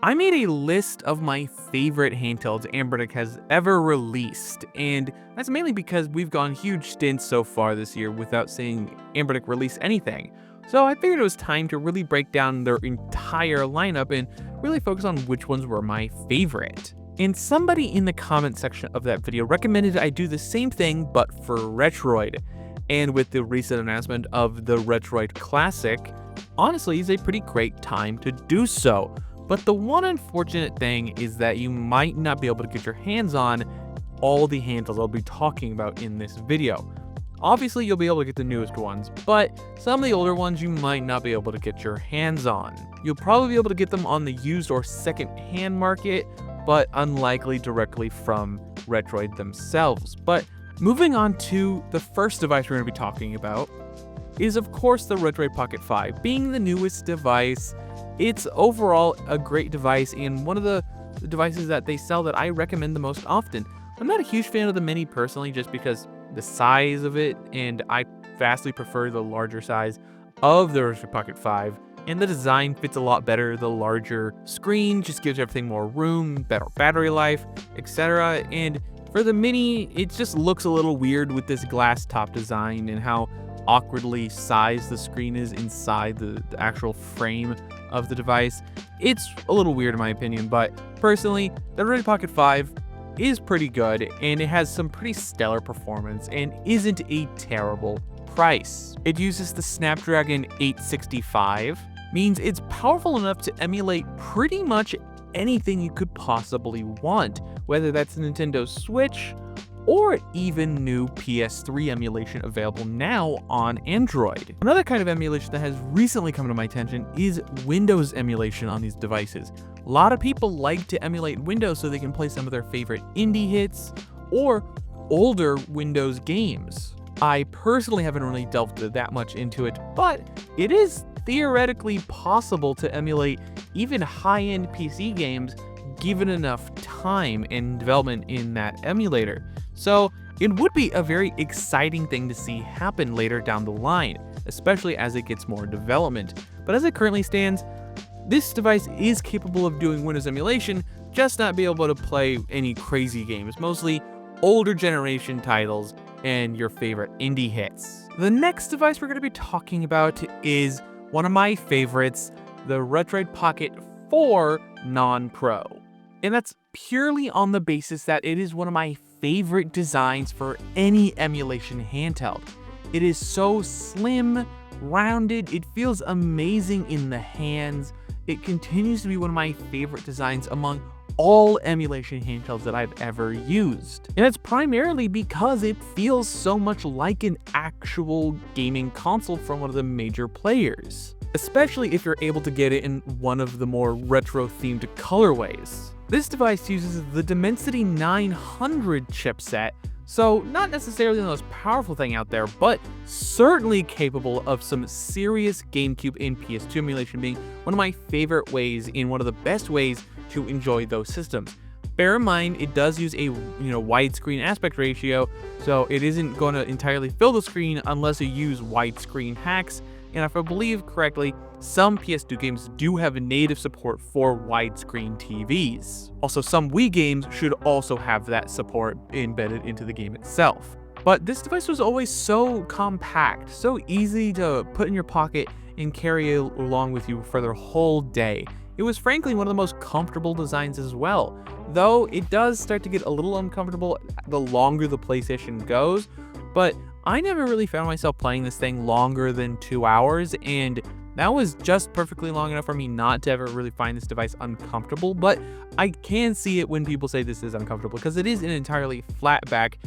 I made a list of my favorite handhelds Ambernic has ever released, and that's mainly because we've gone huge stints so far this year without seeing Ambernic release anything. So I figured it was time to really break down their entire lineup and really focus on which ones were my favorite. And somebody in the comment section of that video recommended I do the same thing but for Retroid. And with the recent announcement of the Retroid Classic, honestly, it's a pretty great time to do so. But the one unfortunate thing is that you might not be able to get your hands on all the handles I'll be talking about in this video. Obviously, you'll be able to get the newest ones, but some of the older ones you might not be able to get your hands on. You'll probably be able to get them on the used or second-hand market, but unlikely directly from Retroid themselves. But moving on to the first device we're going to be talking about is, of course, the Retroid Pocket 5. Being the newest device, it's overall a great device and one of the devices that they sell that I recommend the most often. I'm not a huge fan of the Mini personally, just because the size of it, and I vastly prefer the larger size of the Retroid Pocket 5, and the design fits a lot better. The larger screen just gives everything more room, better battery life, etc. And for the Mini, it just looks a little weird with this glass top design and how awkwardly sized the screen is inside the actual frame of the device. It's a little weird in my opinion, but personally, the Retroid Pocket 5 is pretty good, and it has some pretty stellar performance and isn't a terrible price. It uses the Snapdragon 865, means it's powerful enough to emulate pretty much anything you could possibly want, whether that's the Nintendo Switch or even new PS3 emulation available now on Android. Another kind of emulation that has recently come to my attention is Windows emulation on these devices. A lot of people like to emulate Windows so they can play some of their favorite indie hits or older Windows games. I personally haven't really delved that much into it, but it is theoretically possible to emulate even high-end PC games given enough time and development in that emulator. So it would be a very exciting thing to see happen later down the line, especially as it gets more development. But as it currently stands, this device is capable of doing Windows emulation, just not be able to play any crazy games, mostly older generation titles and your favorite indie hits. The next device we're going to be talking about is one of my favorites, the Retroid Pocket 4 Non-Pro. And that's purely on the basis that it is one of my favorite designs for any emulation handheld. It is so slim, rounded, it feels amazing in the hands. It continues to be one of my favorite designs among all emulation handhelds that I've ever used. And it's primarily because it feels so much like an actual gaming console from one of the major players, especially if you're able to get it in one of the more retro-themed colorways. This device uses the Dimensity 900 chipset, so not necessarily the most powerful thing out there, but certainly capable of some serious GameCube and PS2 emulation, being one of my favorite ways and one of the best ways to enjoy those systems. Bear in mind, it does use a widescreen aspect ratio, so it isn't going to entirely fill the screen unless you use widescreen hacks. And if I believe correctly, some PS2 games do have native support for widescreen TVs. Also, some Wii games should also have that support embedded into the game itself. But this device was always so compact, so easy to put in your pocket and carry along with you for the whole day. It was frankly one of the most comfortable designs as well, though it does start to get a little uncomfortable the longer the PlayStation goes, but I never really found myself playing this thing longer than 2 hours, and that was just perfectly long enough for me not to ever really find this device uncomfortable. But I can see it when people say this is uncomfortable, because it is an entirely flat back,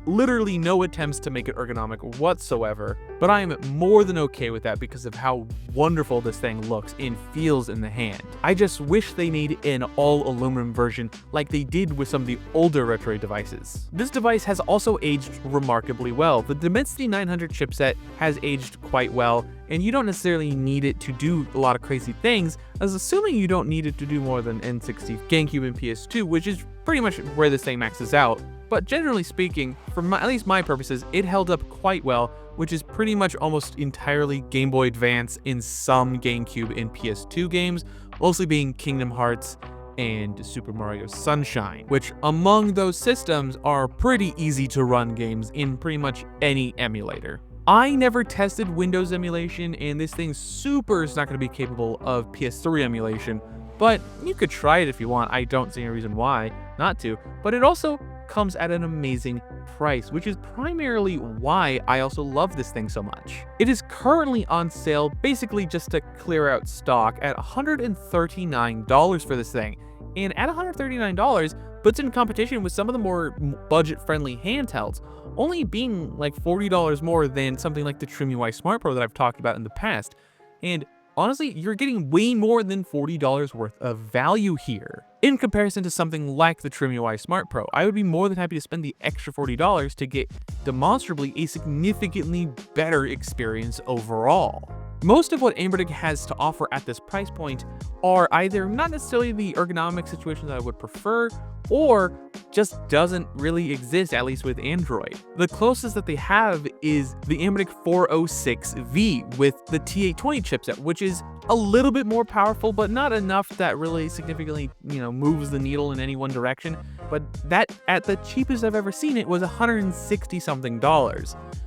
literally no attempts to make it ergonomic whatsoever, but I am more than okay with that because of how wonderful this thing looks and feels in the hand. I just wish they made an all aluminum version like they did with some of the older Retroid devices. This device has also aged remarkably well. The Dimensity 900 chipset has aged quite well, and you don't necessarily need it to do a lot of crazy things, as assuming you don't need it to do more than N60, GameCube, and PS2, which is pretty much where this thing maxes out. But generally speaking, for at least my purposes, it held up quite well, which is pretty much almost entirely Game Boy Advance in some GameCube and PS2 games, mostly being Kingdom Hearts and Super Mario Sunshine, which among those systems are pretty easy to run games in pretty much any emulator. I never tested Windows emulation, and this thing super is not going to be capable of PS3 emulation, but you could try it if you want. I don't see any reason why not to, but it also comes at an amazing price, which is primarily why I also love this thing so much. It is currently on sale basically just to clear out stock at $139 for this thing, and at $139 puts it in competition with some of the more budget-friendly handhelds, only being like $40 more than something like the TrimUI Smart Pro that I've talked about in the past. And honestly, you're getting way more than $40 worth of value here. In comparison to something like the TrimUI Smart Pro, I would be more than happy to spend the extra $40 to get demonstrably a significantly better experience overall. Most of what Anbernic has to offer at this price point are either not necessarily the ergonomic situations that I would prefer, or just doesn't really exist, at least with Android. The closest that they have is the Anbernic 406V with the T820 chipset, which is a little bit more powerful, but not enough that really significantly, moves the needle in any one direction. But that, at the cheapest I've ever seen it, was $160 something.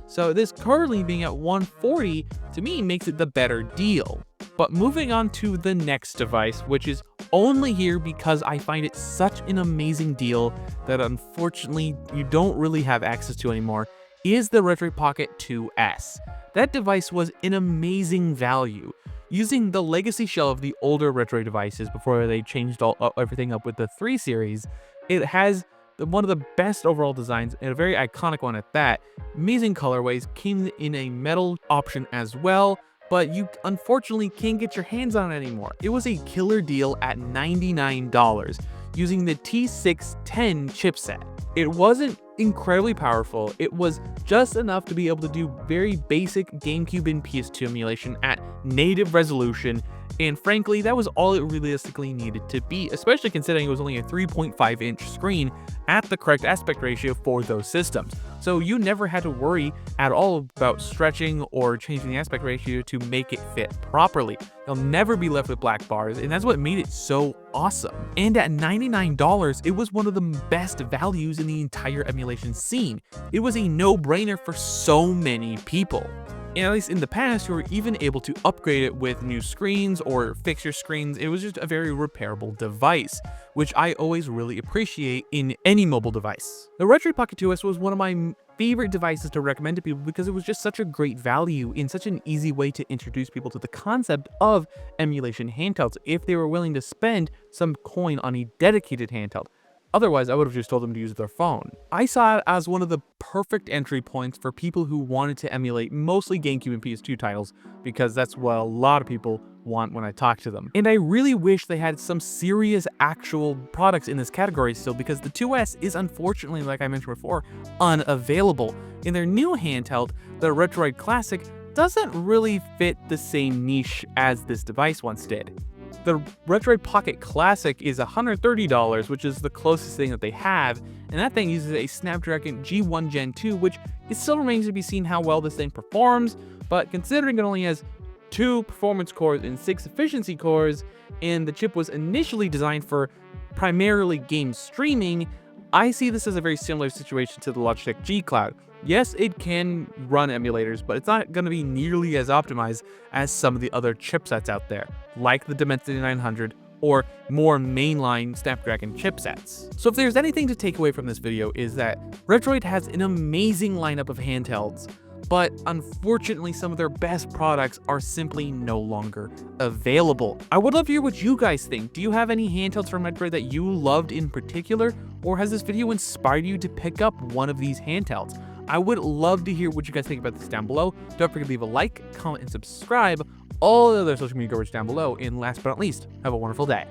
So this currently being at $140 to me makes it the better deal. But moving on to the next device, which is only here because I find it such an amazing deal that unfortunately you don't really have access to anymore, is the Retroid Pocket 2S. That device was an amazing value. Using the legacy shell of the older Retroid devices before they changed everything up with the 3 series, it has one of the best overall designs, and a very iconic one at that. Amazing colorways, came in a metal option as well, but you unfortunately can't get your hands on it anymore. It was a killer deal at $99 using the T610 chipset. It wasn't incredibly powerful, it was just enough to be able to do very basic GameCube and PS2 emulation at native resolution, and frankly, that was all it realistically needed to be, especially considering it was only a 3.5-inch screen at the correct aspect ratio for those systems. So you never had to worry at all about stretching or changing the aspect ratio to make it fit properly. You'll never be left with black bars, and that's what made it so awesome. And at $99, it was one of the best values in the entire emulation scene. It was a no-brainer for so many people. And at least in the past, you were even able to upgrade it with new screens or fix your screens. It was just a very repairable device, which I always really appreciate in any mobile device. The Retroid Pocket 2S was one of my favorite devices to recommend to people because it was just such a great value in such an easy way to introduce people to the concept of emulation handhelds if they were willing to spend some coin on a dedicated handheld. Otherwise, I would have just told them to use their phone. I saw it as one of the perfect entry points for people who wanted to emulate mostly GameCube and PS2 titles, because that's what a lot of people want when I talk to them. And I really wish they had some serious actual products in this category still, because the 2S is unfortunately, like I mentioned before, unavailable. In their new handheld, the Retroid Classic doesn't really fit the same niche as this device once did. The Retroid Pocket Classic is $130, which is the closest thing that they have, and that thing uses a Snapdragon G1 Gen 2, which it still remains to be seen how well this thing performs, but considering it only has 2 performance cores and 6 efficiency cores, and the chip was initially designed for primarily game streaming, I see this as a very similar situation to the Logitech G Cloud. Yes, it can run emulators, but it's not going to be nearly as optimized as some of the other chipsets out there, like the Dimensity 900 or more mainline Snapdragon chipsets. So if there's anything to take away from this video, is that Retroid has an amazing lineup of handhelds, but unfortunately some of their best products are simply no longer available. I would love to hear what you guys think. Do you have any handhelds from Retroid that you loved in particular, or has this video inspired you to pick up one of these handhelds? I would love to hear what you guys think about this down below. Don't forget to leave a like, comment, and subscribe. All the other social media coverage down below. And last but not least, have a wonderful day.